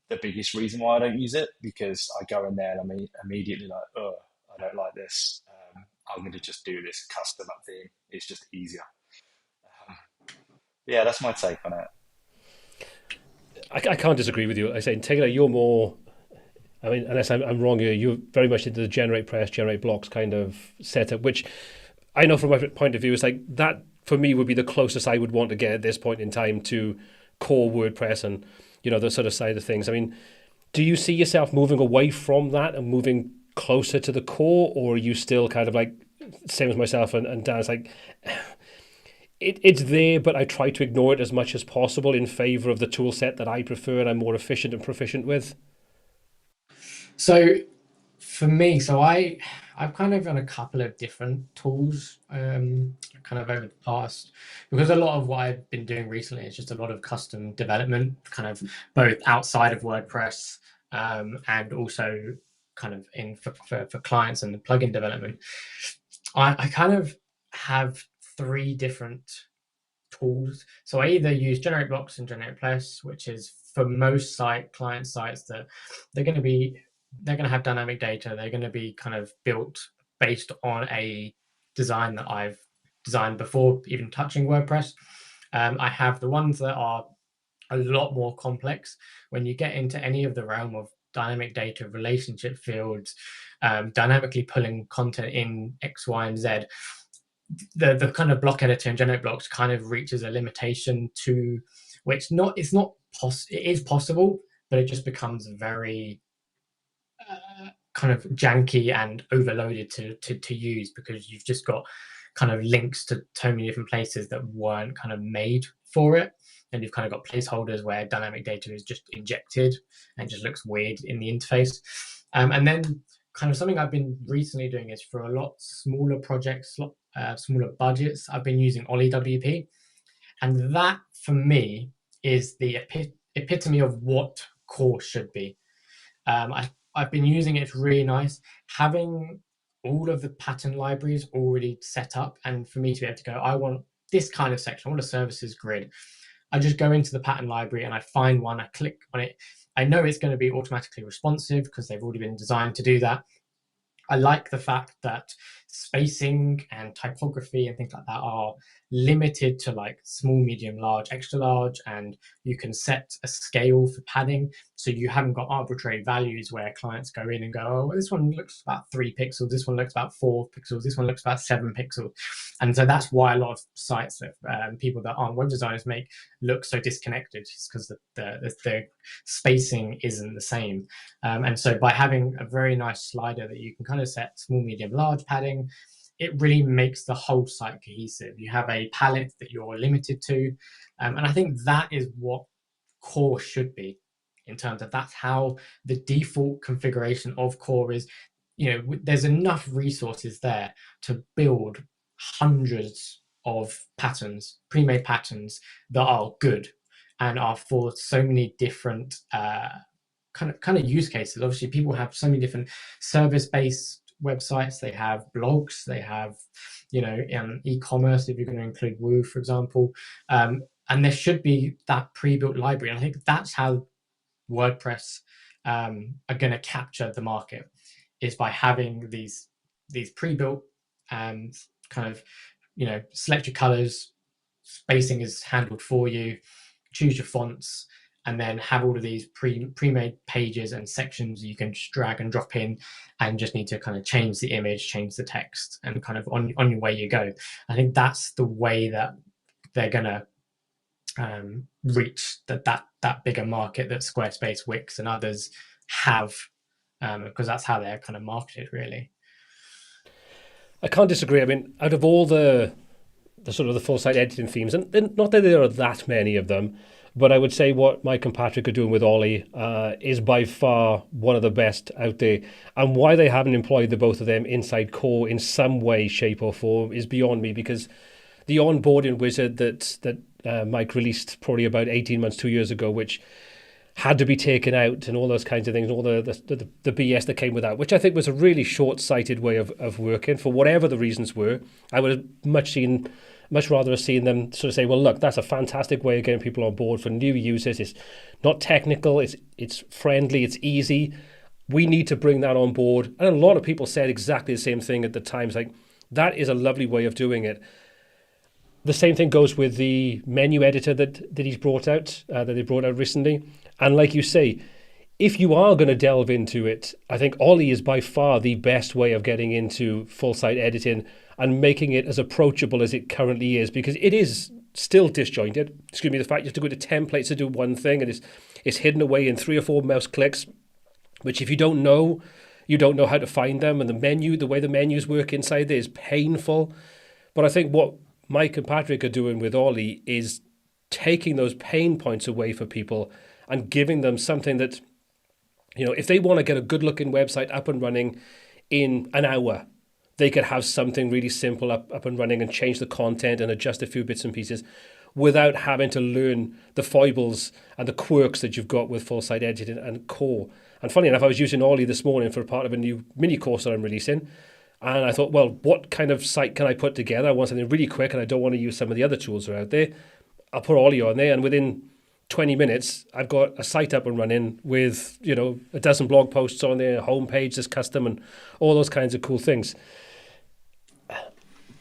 the biggest reason why I don't use it, because I go in there and I'm immediately like, oh, I don't like this. I'm going to just do this custom up theme. It's just easier. Yeah, that's my take on it.
I can't disagree with you. I say, Taylor, you're more, I mean, unless I'm wrong here, you're very much into the generate press, generate blocks kind of setup, which I know from my point of view is like that for me would be the closest I would want to get at this point in time to core WordPress and, the sort of side of things. I mean, do you see yourself moving away from that and moving closer to the core, or are you still kind of like, same as myself and Dan's like, it's there, but I try to ignore it as much as possible in favor of the tool set that I prefer and I'm more efficient and proficient with?
So for me, I've kind of run a couple of different tools kind of over the past, because a lot of what I've been doing recently is just a lot of custom development, kind of both outside of WordPress and also kind of in for clients and the plugin development. I kind of have three different tools. So I either use generate blocks and generate plus, which is for most client sites that they're going to have dynamic data. They're going to be kind of built based on a design that I've designed before even touching WordPress. I have the ones that are a lot more complex. When you get into any of the realm of dynamic data, relationship fields, dynamically pulling content in X, Y, and Z, the kind of block editor and generate blocks kind of reaches a limitation to which it is possible, but it just becomes very kind of janky and overloaded to use, because you've just got kind of links to so many different places that weren't kind of made for it, and you've kind of got placeholders where dynamic data is just injected and just looks weird in the interface. And then kind of something I've been recently doing is for a lot smaller projects, smaller budgets, I've been using Ollie WP, and that for me is the epitome of what core should be. I've been using it. It's really nice having all of the pattern libraries already set up, and for me to be able to go, I want this kind of section, I want a services grid. I just go into the pattern library and I find one, I click on it. I know it's going to be automatically responsive because they've already been designed to do that. I like the fact that spacing and typography and things like that are limited to like small, medium, large, extra large, and you can set a scale for padding, so you haven't got arbitrary values where clients go in and go, oh, well, this one looks about 3 pixels, this one looks about 4 pixels, this one looks about 7 pixels. And so that's why a lot of sites that people that aren't web designers make look so disconnected, is because the spacing isn't the same. And so by having a very nice slider that you can kind of set small, medium, large padding, it really makes the whole site cohesive. You have a palette that you're limited to. And I think that is what core should be, in terms of that's how the default configuration of core is. There's enough resources there to build hundreds of patterns, pre-made patterns that are good and are for so many different kind of use cases. Obviously, people have so many different service-based websites. They have blogs. They have, e-commerce, if you're going to include Woo, for example. And there should be that pre-built library. And I think that's how WordPress are going to capture the market, is by having these pre-built and kind of, select your colors, spacing is handled for you, choose your fonts, and then have all of these pre-made pages and sections you can just drag and drop in, and just need to kind of change the image, change the text, and kind of on your way you go. I think that's the way that they're gonna reach that bigger market that Squarespace, Wix, and others have, because that's how they're kind of marketed, really.
I can't disagree. I mean, out of all the sort of the full site editing themes, and not that there are that many of them, but I would say what Mike and Patrick are doing with Ollie is by far one of the best out there. And why they haven't employed the both of them inside core in some way, shape, or form is beyond me, because the onboarding wizard that Mike released probably about 18 months, 2 years ago, which had to be taken out, and all those kinds of things, all the BS that came with that, which I think was a really short-sighted way of working, for whatever the reasons were. I would have much rather have seen them sort of say, well, look, that's a fantastic way of getting people on board for new users. It's not technical, it's friendly, it's easy. We need to bring that on board. And a lot of people said exactly the same thing at the time. It's like, that is a lovely way of doing it. The same thing goes with the menu editor that he's brought out, that they brought out recently. And like you say, if you are going to delve into it, I think Ollie is by far the best way of getting into full site editing and making it as approachable as it currently is, because it is still disjointed. Excuse me, the fact you have to go to templates to do one thing, and it's hidden away in 3 or 4 mouse clicks, which if you don't know how to find them. And the way the menus work inside there is painful. But I think what Mike and Patrick are doing with Ollie is taking those pain points away for people and giving them something that, if they want to get a good looking website up and running in an hour, they could have something really simple up and running and change the content and adjust a few bits and pieces without having to learn the foibles and the quirks that you've got with full site editing and core. And funny enough, I was using Ollie this morning for part of a new mini course that I'm releasing. And I thought, well, what kind of site can I put together? I want something really quick, and I don't want to use some of the other tools that are out there. I'll put Ollie on there, and within 20 minutes, I've got a site up and running with, a dozen blog posts on there, a homepage that's custom, and all those kinds of cool things.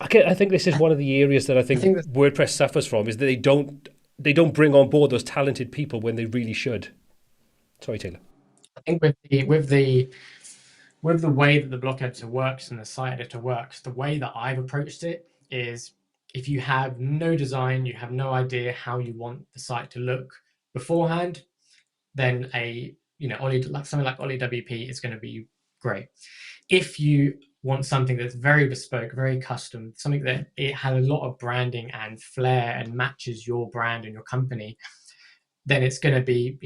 I think this is one of the areas that I think WordPress suffers from, is that they don't bring on board those talented people when they really should. Sorry, Taylor.
I think with the way that the block editor works and the site editor works, the way that I've approached it is, if you have no design, you have no idea how you want the site to look beforehand, then something like Ollie WP is going to be great. If you want something that's very bespoke, very custom, something that it has a lot of branding and flair and matches your brand and your company, then it's going to be,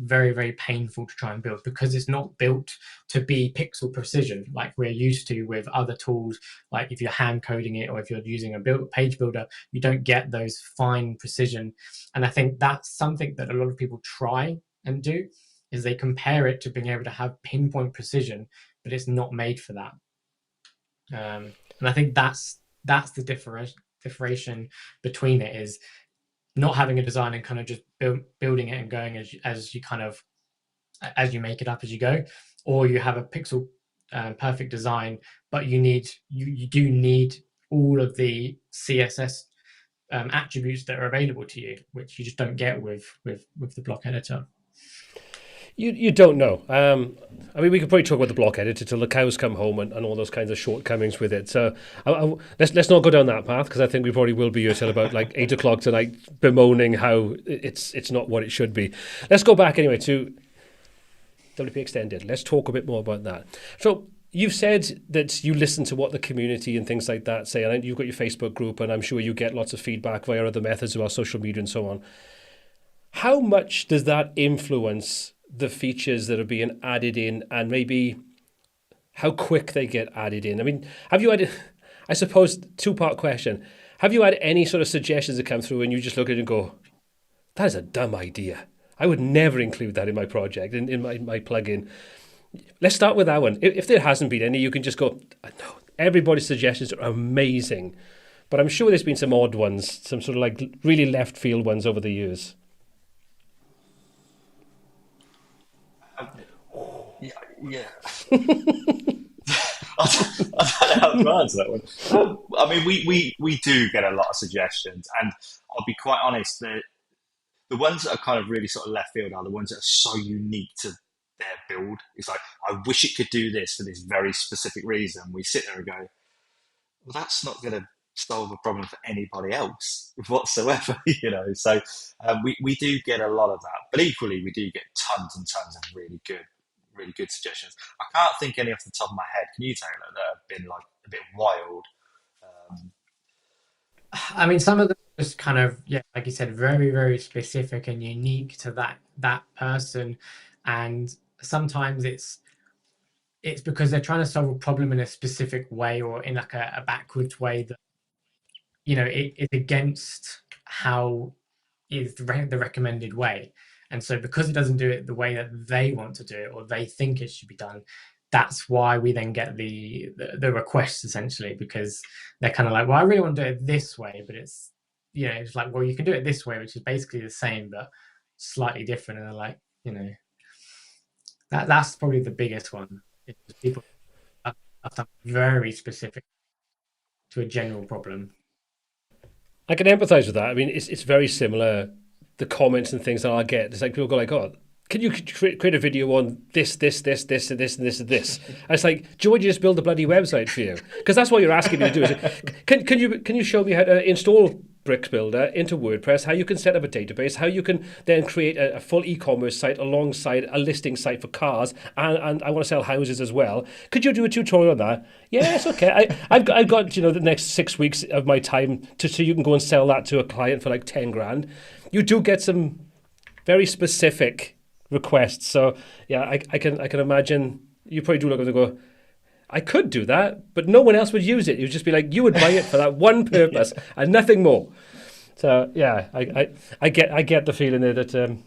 very, very painful to try and build, because it's not built to be pixel precision like we're used to with other tools. Like if you're hand coding it, or if you're using a page builder, you don't get those fine precision. And I think that's something that a lot of people try and do, is they compare it to being able to have pinpoint precision, but it's not made for that. And I think that's the differentiation between it, is not having a design and kind of just building it and going as you make it up as you go, or you have a pixel perfect design, but you do need all of the CSS attributes that are available to you, which you just don't get with the block editor.
You don't know. I mean, we could probably talk about the block editor till the cows come home and all those kinds of shortcomings with it. So let's not go down that path, because I think we probably will be here till about like 8 o'clock tonight bemoaning how it's not what it should be. Let's go back anyway to WP Extended. Let's talk a bit more about that. So you've said that you listen to what the community and things like that say, and you've got your Facebook group, and I'm sure you get lots of feedback via other methods of our social media and so on. How much does that influence the features that are being added in, and maybe how quick they get added in? I mean, have you had, I suppose, two-part question. Have you had any sort of suggestions that come through and you just look at it and go, that is a dumb idea. I would never include that in my project, in my plugin. Let's start with that one. If there hasn't been any, you can just go, no, everybody's suggestions are amazing. But I'm sure there's been some odd ones, some sort of like really left field ones over the years.
Yeah. I don't know how to answer that one. I mean, we do get a lot of suggestions, and I'll be quite honest, the ones that are kind of really sort of left field are the ones that are so unique to their build. It's like, I wish it could do this for this very specific reason. We sit there and go, well, that's not going to solve a problem for anybody else whatsoever, you know. So we do get a lot of that, but equally we do get tons and tons of really good suggestions. I can't think any off the top of my head. Can you, Taylor, that have been like a bit wild?
I mean, some of them are just kind of, yeah, like you said, very, very specific and unique to that person. And sometimes it's because they're trying to solve a problem in a specific way, or in like a backwards way that, you know, it's against how is the recommended way. And so because it doesn't do it the way that they want to do it, or they think it should be done, that's why we then get the requests, essentially, because they're kind of like, well, I really want to do it this way, but it's, you know, it's like, well, you can do it this way, which is basically the same but slightly different. And they're like, you know, that's probably the biggest one. People are very specific to a general problem.
I can empathize with that. I mean, it's very similar. The comments and things that I get, it's like people go like, "Oh, can you create a video on this, and this, and this, and this?" And it's like, do you want me to just build a bloody website for you? Because that's what you're asking me to do. Is can you show me how to install Bricks Builder into WordPress, how you can set up a database, how you can then create a full e-commerce site alongside a listing site for cars, and I want to sell houses as well. Could you do a tutorial on that? Yes, okay. I've got the next 6 weeks of my time so you can go and sell that to a client for like 10 grand. You do get some very specific requests. So yeah, I can imagine you probably do look at it and go, I could do that, but no one else would use it. You'd just be like, you would buy it for that one purpose and nothing more. So yeah, I get the feeling there that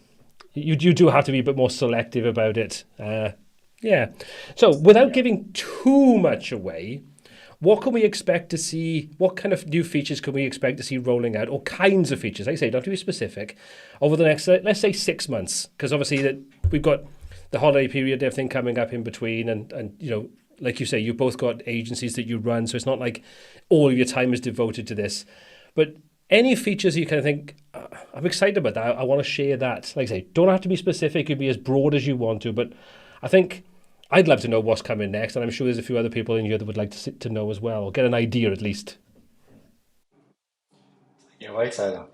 you do have to be a bit more selective about it. Yeah. So without giving too much away, what can we expect to see? What kind of new features can we expect to see rolling out, or kinds of features? Like I say, don't have to be specific, over the next, let's say, 6 months, because obviously that we've got the holiday period, everything coming up in between, and you know, like you say, you've both got agencies that you run, so it's not like all of your time is devoted to this. But any features you kind of think, I'm excited about that, I want to share that. Like I say, don't have to be specific, you can be as broad as you want to, but I think I'd love to know what's coming next, and I'm sure there's a few other people in here that would like to know as well, or get an idea at least.
Yeah, wait, Taylor.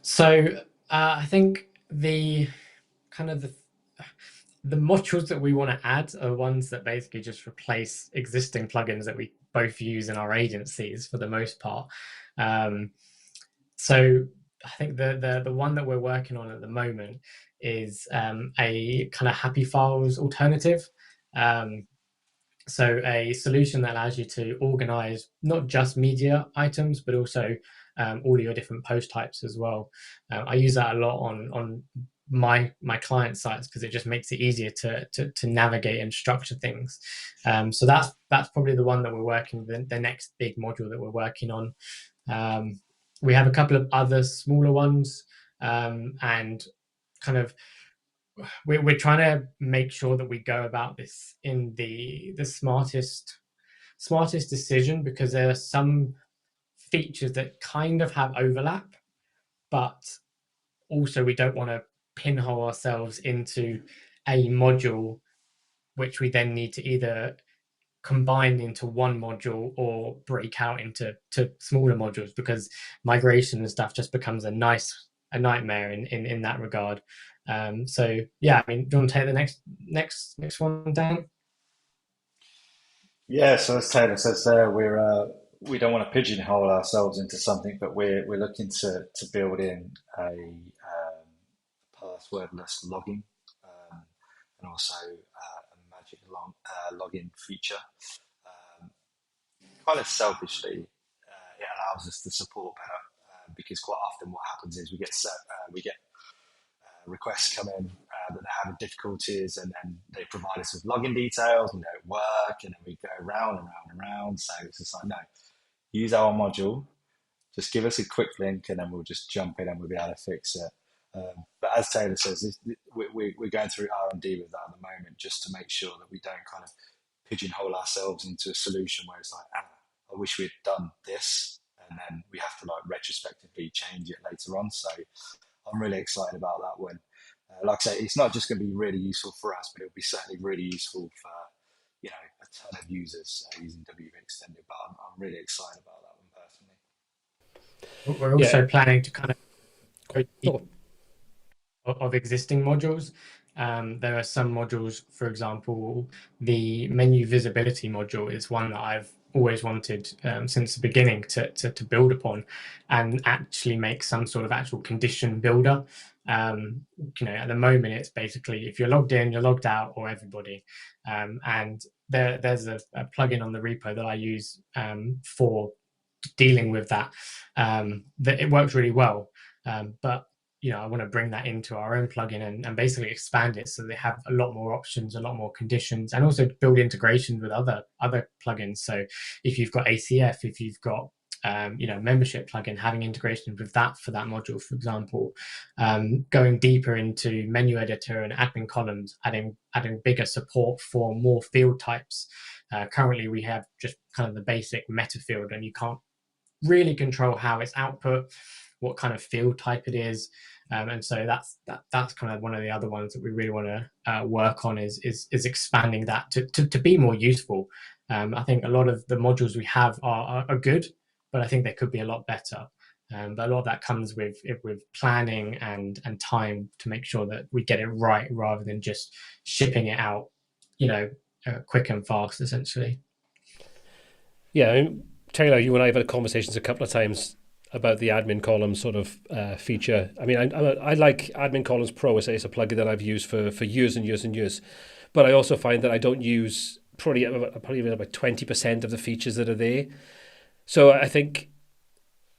So I think the kind of the modules that we want to add are ones that basically just replace existing plugins that we both use in our agencies for the most part. So I think the one that we're working on at the moment is a kind of Happy Files alternative. So a solution that allows you to organize not just media items, but also all of your different post types as well. I use that a lot on my client sites because it just makes it easier to navigate and structure things. So that's probably the one that we're working, the next big module that we're working on. We have a couple of other smaller ones, and kind of we're trying to make sure that we go about this in the smartest decision, because there are some features that kind of have overlap, but also we don't want to pinhole ourselves into a module which we then need to either combine into one module or break out into smaller modules, because migration and stuff just becomes a nightmare in that regard. So yeah, I mean, do you want to take the next one, Dan?
Yeah, so as Taylor says there, we don't want to pigeonhole ourselves into something, but we're looking to build in a passwordless login, and also a magic login feature. Kind of selfishly, it allows us to support better, because quite often what happens is we get requests come in that they're having difficulties, and then they provide us with login details and they don't work, and then we go round and round and round. So it's just like, no, use our module, just give us a quick link, and then we'll just jump in and we'll be able to fix it. But as Taylor says, we're going through R&D with that at the moment, just to make sure that we don't kind of pigeonhole ourselves into a solution where it's like, I wish we'd done this, and then we have to like retrospectively change it later on. So I'm really excited about that one. Like I say, it's not just going to be really useful for us, but it'll be certainly really useful for a ton of users using WP Extended. But I'm really excited about that one personally.
We're also planning to kind of go deep
Oh,
of existing modules. There are some modules, for example, the menu visibility module is one that I've always wanted since the beginning to build upon, and actually make some sort of actual condition builder. At the moment, it's basically if you're logged in, you're logged out, or everybody. And there's a plugin on the repo that I use for dealing with that. That it works really well, but I want to bring that into our own plugin and basically expand it so they have a lot more options, a lot more conditions, and also build integrations with other plugins. So if you've got ACF, if you've got membership plugin, having integration with that for that module, for example, going deeper into menu editor and admin columns, adding bigger support for more field types. Currently, we have just kind of the basic meta field, and you can't really control how it's output, what kind of field type it is. And so that's kind of one of the other ones that we really want to work on is expanding that to be more useful. I think a lot of the modules we have are good, but I think they could be a lot better. But a lot of that comes with planning and time to make sure that we get it right, rather than just shipping it out, quick and fast, essentially.
yeah. I mean, Taylor, you and I have had conversations a couple of times about the admin columns sort of feature. I mean, I like Admin Columns Pro. It's a plugin that I've used for years and years and years. But I also find that I don't use probably about 20% of the features that are there. So I think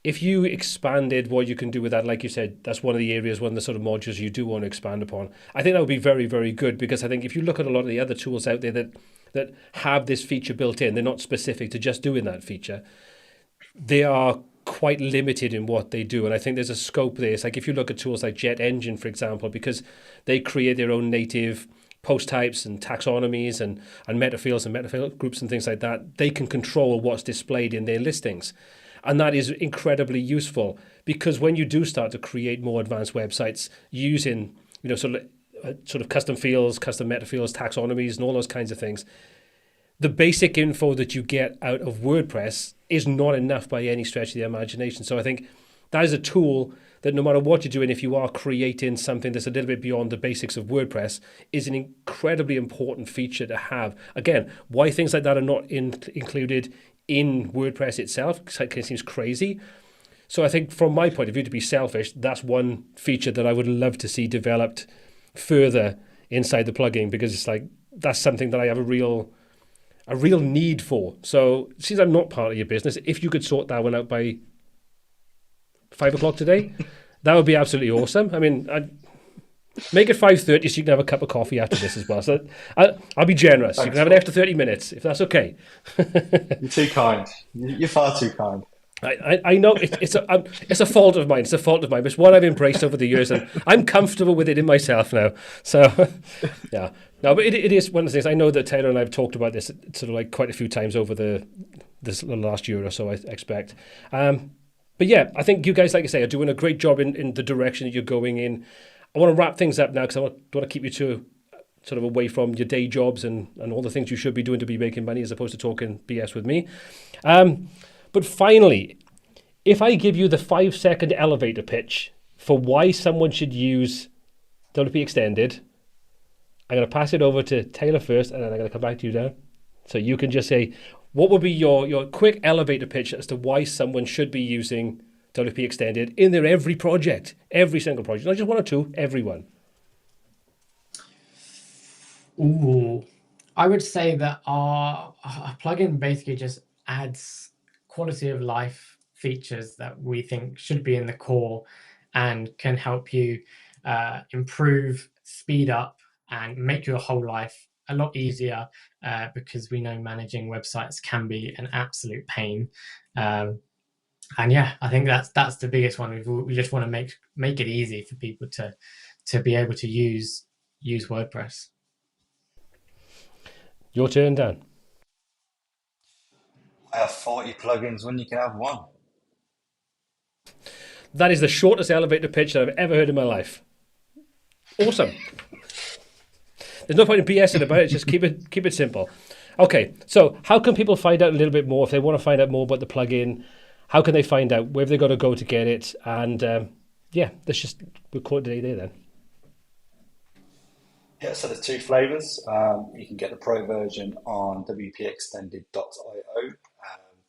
if you expanded what you can do with that, like you said, that's one of the areas, one of the sort of modules you do want to expand upon. I think that would be very, very good, because I think if you look at a lot of the other tools out there that have this feature built in, they're not specific to just doing that feature. They are quite limited in what they do, and I think there's a scope there. It's like if you look at tools like Jet Engine, for example, because they create their own native post types and taxonomies and metafields and metafield groups and things like that, they can control what's displayed in their listings. And that is incredibly useful, because when you do start to create more advanced websites using sort of custom fields, custom metafields, taxonomies, and all those kinds of things, the basic info that you get out of WordPress is not enough by any stretch of the imagination. So I think that is a tool that no matter what you're doing, if you are creating something that's a little bit beyond the basics of WordPress, is an incredibly important feature to have. Again, why things like that are not included in WordPress itself, it seems crazy. So I think from my point of view, to be selfish, that's one feature that I would love to see developed further inside the plugin, because it's like that's something that I have a real need for. So since I'm not part of your business, if you could sort that one out by 5 o'clock today, that would be absolutely awesome. I mean, I'd make it 5:30 so you can have a cup of coffee after this as well. So I'll be generous.
Thanks,
you can have an extra 30 minutes if that's okay.
You're too kind. You're far too kind.
I know it's a fault of mine. It's a fault of mine. It's one I've embraced over the years, and I'm comfortable with it in myself now. So, yeah, no, but it is one of the things. I know that Taylor and I have talked about this sort of like quite a few times over this last year or so, I expect. But yeah, I think you guys, like I say, are doing a great job in the direction that you're going in. I want to wrap things up now because I want to keep you to sort of away from your day jobs and all the things you should be doing to be making money as opposed to talking BS with me. But finally, if I give you the 5-second elevator pitch for why someone should use WP Extended, I'm going to pass it over to Taylor first, and then I'm going to come back to you, Dan. So you can just say, what would be your quick elevator pitch as to why someone should be using WP Extended in their every project, every single project, not just one or two, everyone.
Ooh, I would say that our plugin basically just adds quality of life features that we think should be in the core and can help you improve, speed up, and make your whole life a lot easier because we know managing websites can be an absolute pain. And yeah, I think that's the biggest one. We just want to make it easy for people to be able to use WordPress.
Your turn, Dan.
I have 40 plugins when you can have one.
That is the shortest elevator pitch that I've ever heard in my life. Awesome. There's no point in BSing about it. Just keep it simple. Okay, so how can people find out a little bit more if they want to find out more about the plugin? How can they find out? Where have they got to go to get it? And yeah, we'll call it a day there then.
Yeah, so there's two flavors. You can get the pro version on wpextended.io.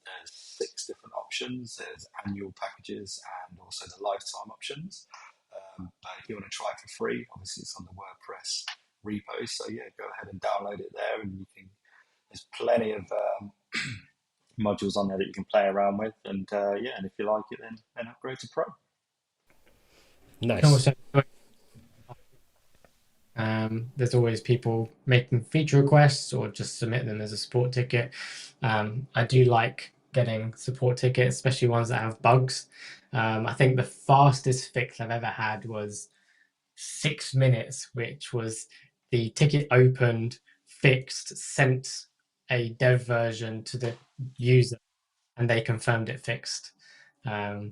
There's 6 different options. There's annual packages and also the lifetime options. But if you want to try it for free, obviously it's on the WordPress repo. So yeah, go ahead and download it there, and there's plenty of modules on there that you can play around with. And yeah, and if you like it, then upgrade to pro.
Nice.
There's always people making feature requests or just submit them as a support ticket. I do like getting support tickets, especially ones that have bugs. I think the fastest fix I've ever had was 6 minutes, which was the ticket opened, fixed, sent a dev version to the user, and they confirmed it fixed. I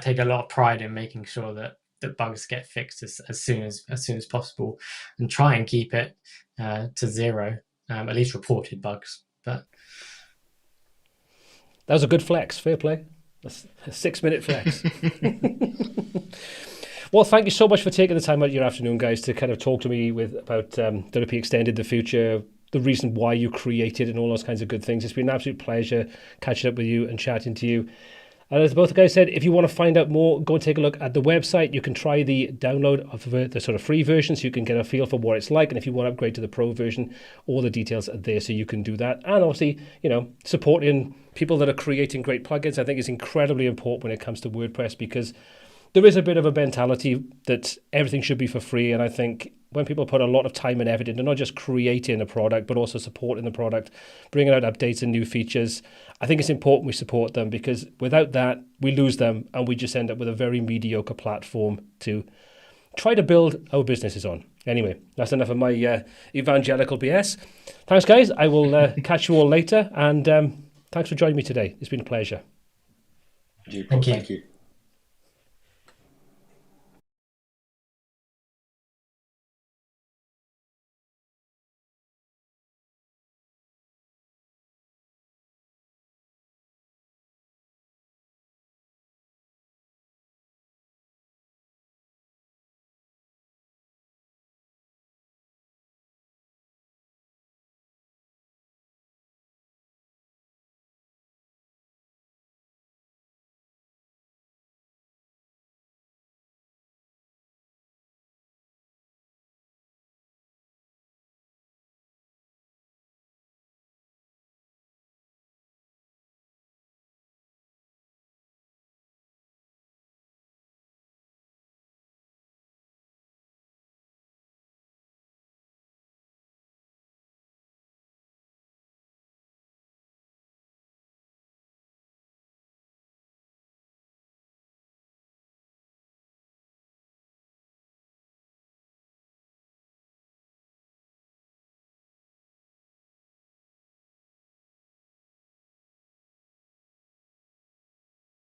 take a lot of pride in making sure that bugs get fixed as soon as possible, and try and keep it to 0, at least reported bugs. But
that was a good flex. Fair play. That's a 6-minute flex. Well, thank you so much for taking the time out of your afternoon, guys, to kind of talk to me about WP Extended, the future, the reason why you created, and all those kinds of good things. It's been an absolute pleasure catching up with you and chatting to you. And as both the guys said, if you want to find out more, go and take a look at the website. You can try the download of the sort of free version so you can get a feel for what it's like. And if you want to upgrade to the pro version, all the details are there so you can do that. And obviously, supporting people that are creating great plugins, I think is incredibly important when it comes to WordPress, because there is a bit of a mentality that everything should be for free. And I think when people put a lot of time and effort into not just creating a product, but also supporting the product, bringing out updates and new features, I think it's important we support them, because without that, we lose them and we just end up with a very mediocre platform to try to build our businesses on. Anyway, that's enough of my evangelical BS. Thanks, guys. I will catch you all later. And thanks for joining me today. It's been a pleasure.
Thank you.